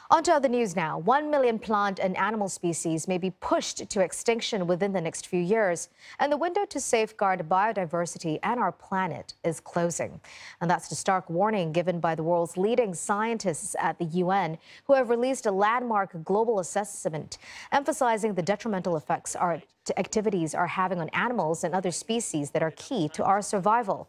On to other news now. 1 million plant and animal species may be pushed to extinction within the next few years, and the window to safeguard biodiversity and our planet is closing. And that's the stark warning given by the world's leading scientists at the UN, who have released a landmark global assessment emphasizing the detrimental effects our activities are having on animals and other species that are key to our survival.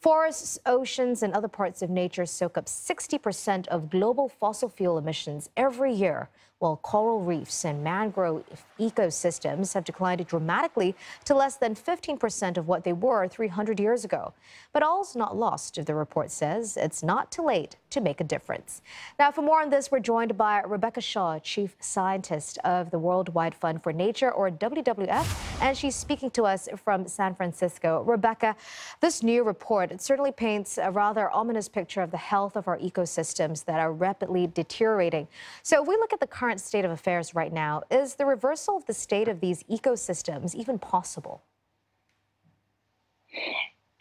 Forests, oceans, and other parts of nature soak up 60% of global fossil fuel emissions every year, while coral reefs and mangrove ecosystems have declined dramatically to less than 15% of what they were 300 years ago. But all's not lost, the report says. It's not too late to make a difference. Now, for more on this, we're joined by Rebecca Shaw, Chief Scientist of the Worldwide Fund for Nature, or WWF, and she's speaking to us from San Francisco. Rebecca, this new report, it certainly paints a rather ominous picture of the health of our ecosystems that are rapidly deteriorating. So if we look at the current state of affairs right now, is the reversal of the state of these ecosystems even possible?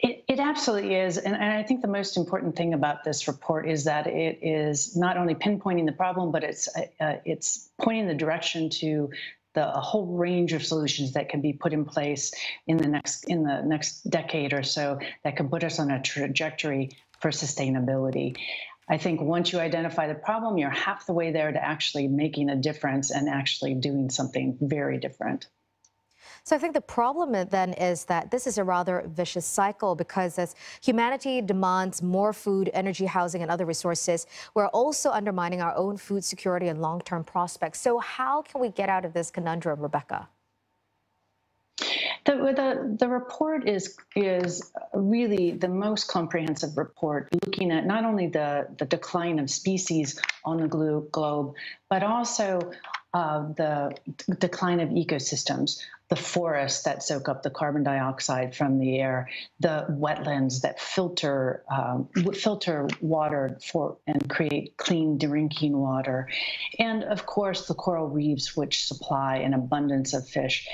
It absolutely is. And I think the most important thing about this report is that it is not only pinpointing the problem, but it's pointing the direction to a whole range of solutions that can be put in place in the next decade or so that can put us on a trajectory for sustainability. I think once you identify the problem, you're half the way there to actually making a difference and actually doing something very different. So I think the problem then is that this is a rather vicious cycle, because as humanity demands more food, energy, housing, and other resources, we're also undermining our own food security and long-term prospects. So how can we get out of this conundrum, Rebecca? The report is really the most comprehensive report, looking at not only the decline of species on the globe, but also the decline of ecosystems, the forests that soak up the carbon dioxide from the air, the wetlands that filter water and create clean drinking water, and of course the coral reefs, which supply an abundance of fish.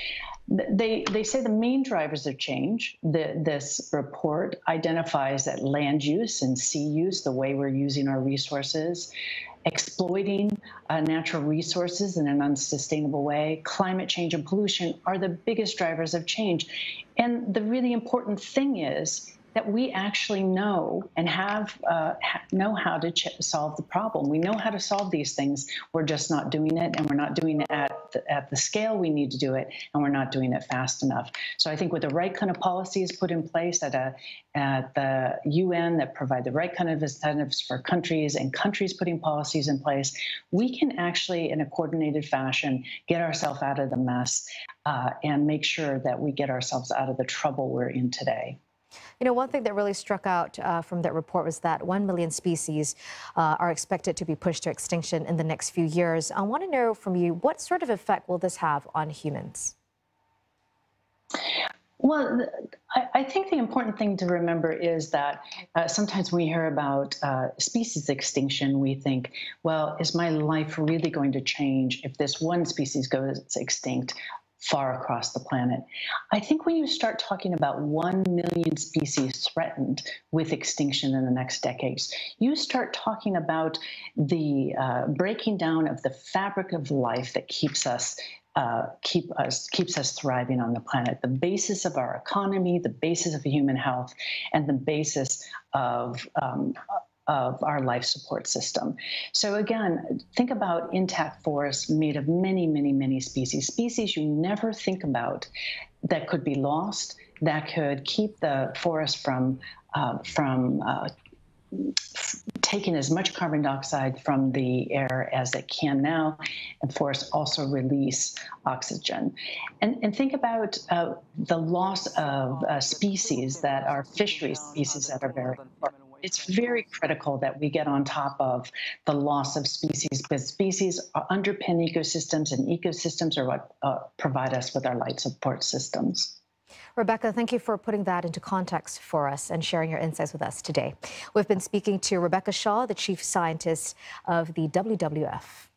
They say the main drivers of change. This report identifies that land use and sea use, the way we're using our resources, exploiting natural resources in an unsustainable way, climate change and pollution are the biggest drivers of change. And the really important thing is that we actually know and know how to solve the problem. We know how to solve these things. We're just not doing it, and we're not doing it at the scale we need to do it, and we're not doing it fast enough. So I think with the right kind of policies put in place at the UN that provide the right kind of incentives for countries, and countries putting policies in place, we can actually, in a coordinated fashion, get ourselves out of the mess and make sure that we get ourselves out of the trouble we're in today. You know, one thing that really struck out from that report was that 1 million species are expected to be pushed to extinction in the next few years. I want to know from you, what sort of effect will this have on humans? Well, I think the important thing to remember is that sometimes when we hear about species extinction, we think, well, is my life really going to change if this one species goes extinct far across the planet? I think when you start talking about 1 million species threatened with extinction in the next decades, you start talking about the breaking down of the fabric of life that keeps us thriving on the planet, the basis of our economy, the basis of human health, and the basis of our life support system. So again, think about intact forests made of many, many, many species you never think about that could be lost, that could keep the forest from taking as much carbon dioxide from the air as it can now, and forests also release oxygen. And think about the loss of species that are fishery species that are very important. It's very critical that we get on top of the loss of species, because species underpin ecosystems, and ecosystems are what provide us with our life support systems. Rebecca, thank you for putting that into context for us and sharing your insights with us today. We've been speaking to Rebecca Shaw, the Chief Scientist of the WWF.